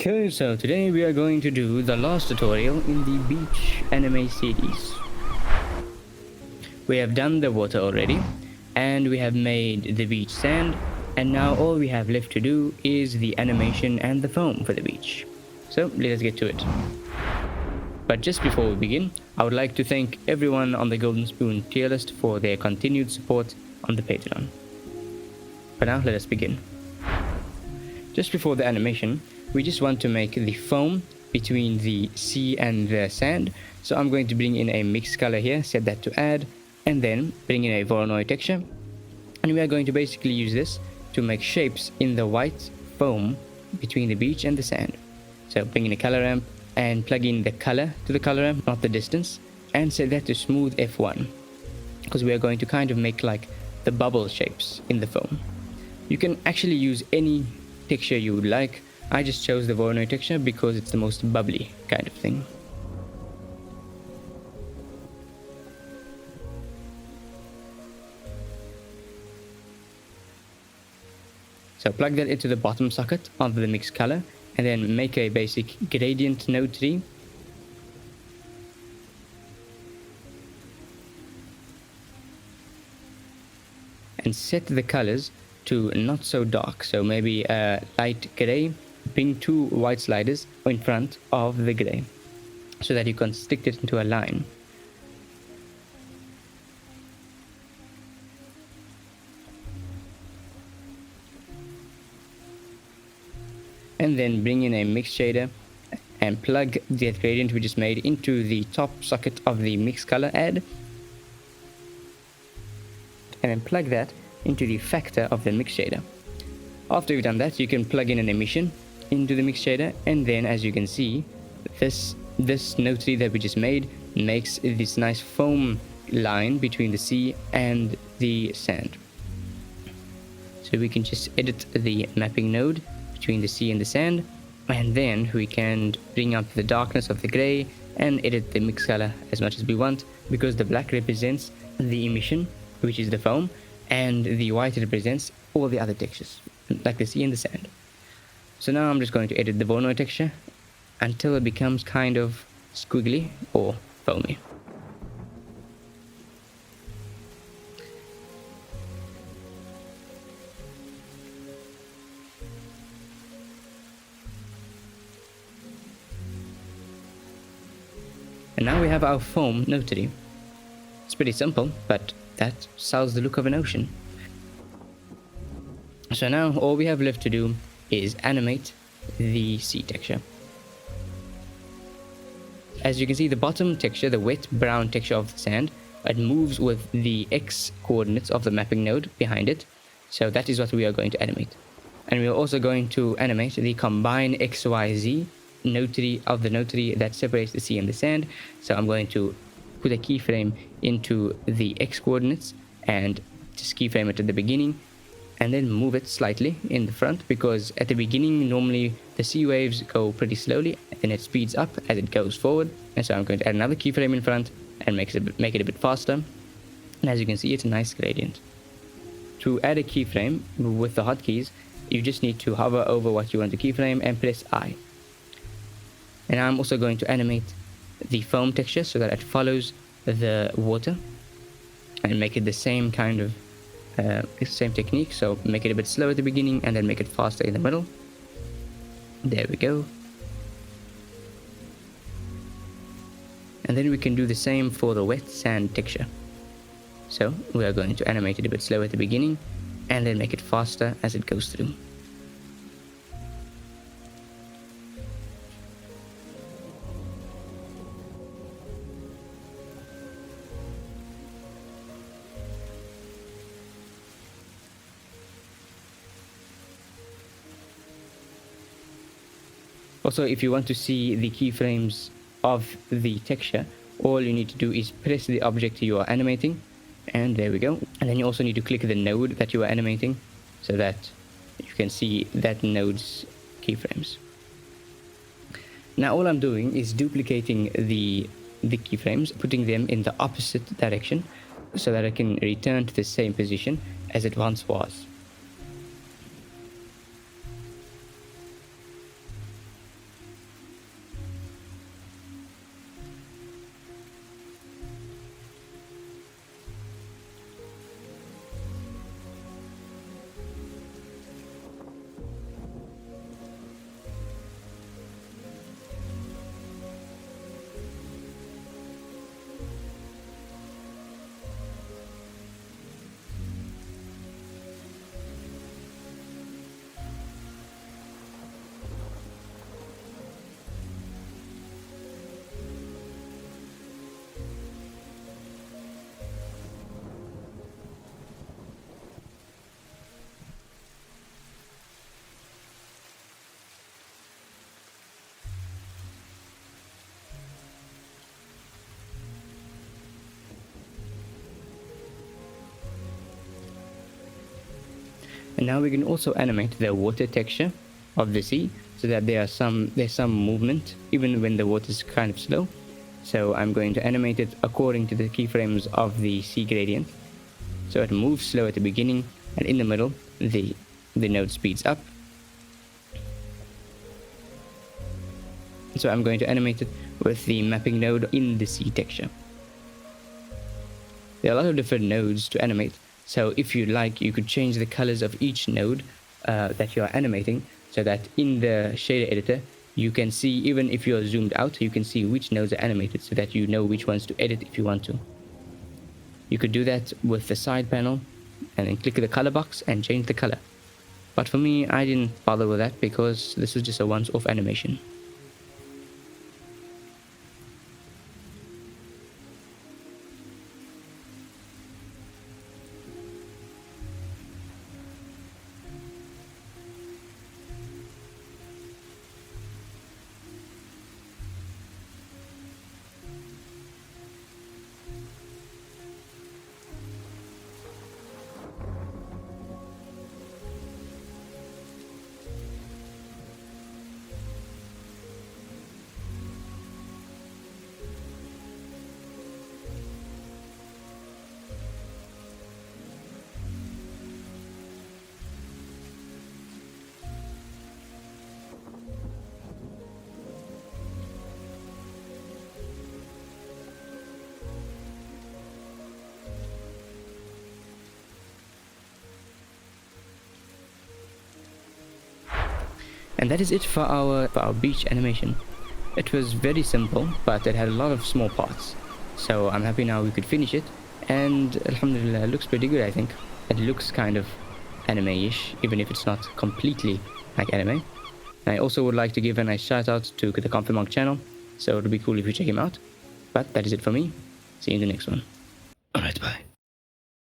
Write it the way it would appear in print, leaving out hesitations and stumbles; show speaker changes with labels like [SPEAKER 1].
[SPEAKER 1] Okay, so today we are going to do the last tutorial in the beach anime series. We have done the water already, and we have made the beach sand, and now all we have left to do is the animation and the foam for the beach. So let us get to it. But just before we begin, I would like to thank everyone on the Golden Spoon tier list for their continued support on the Patreon. But now let us begin. Just before the animation, we just want to make the foam between the sea and the sand. So I'm going to bring in a mixed color here, set that to add, and then bring in a Voronoi texture. And we are going to basically use this to make shapes in the white foam between the beach and the sand. So bring in a color ramp and plug in the color to the color ramp, not the distance, and set that to smooth F1, because we are going to kind of make like the bubble shapes in the foam. You can actually use any texture you would like. I just chose the Voronoi texture because it's the most bubbly kind of thing. So plug that into the bottom socket of the mixed color and then make a basic gradient node tree. And set the colors to not so dark, so maybe a light gray. Bring two white sliders in front of the gray so that you can stick it into a line. And then bring in a mix shader and plug the gradient we just made into the top socket of the mix color add, and then plug that into the factor of the mix shader. After you've done that, you can plug in an emission into the mix shader, and then as you can see, this node tree that we just made makes this nice foam line between the sea and the sand. So we can just edit the mapping node between the sea and the sand, and then we can bring up the darkness of the gray and edit the mix color as much as we want, because the black represents the emission, which is the foam, and the white represents all the other textures like the sea and the sand. So now I'm just going to edit the Voronoi texture until it becomes kind of squiggly or foamy. And now we have our foam node tree. It's pretty simple, but that sells the look of an ocean. So now all we have left to do is animate the sea texture. As you can see, the bottom texture, the wet brown texture of the sand, it moves with the x coordinates of the mapping node behind it. So that is what we are going to animate. And we are also going to animate the combine XYZ node tree of the node tree that separates the sea and the sand. So I'm going to put a keyframe into the x coordinates and just keyframe it at the beginning, and then move it slightly in the front, because at the beginning normally the sea waves go pretty slowly and it speeds up as it goes forward. And so I'm going to add another keyframe in front and make it a bit faster. And as you can see, it's a nice gradient. To add a keyframe with the hotkeys, you just need to hover over what you want to keyframe and press I. And I'm also going to animate the foam texture so that it follows the water and make it the same kind of same technique. So make it a bit slow at the beginning and then make it faster in the middle. There we go. And then we can do the same for the wet sand texture. So we are going to animate it a bit slow at the beginning and then make it faster as it goes through. Also, if you want to see the keyframes of the texture, all you need to do is press the object you are animating, and there we go. And then you also need to click the node that you are animating so that you can see that node's keyframes. Now all I'm doing is duplicating the keyframes, putting them in the opposite direction so that I can return to the same position as it once was. And now we can also animate the water texture of the sea so that there's some movement even when the water is kind of slow. So I'm going to animate it according to the keyframes of the sea gradient. So it moves slow at the beginning, and in the middle the node speeds up. So I'm going to animate it with the mapping node in the sea texture. There are a lot of different nodes to animate, so if you like, you could change the colors of each node that you are animating, so that in the shader editor you can see, even if you're zoomed out, you can see which nodes are animated so that you know which ones to edit if you want to. You could do that with the side panel and then click the color box and change the color. But for me, I didn't bother with that because this was just a once-off animation. And that is it for our beach animation. It was very simple, but it had a lot of small parts. So I'm happy now we could finish it. And alhamdulillah, it looks pretty good, I think. It looks kind of anime-ish, even if it's not completely like anime. And I also would like to give a nice shout out to the ComfyMonk channel. So it would be cool if you check him out. But that is it for me. See you in the next one.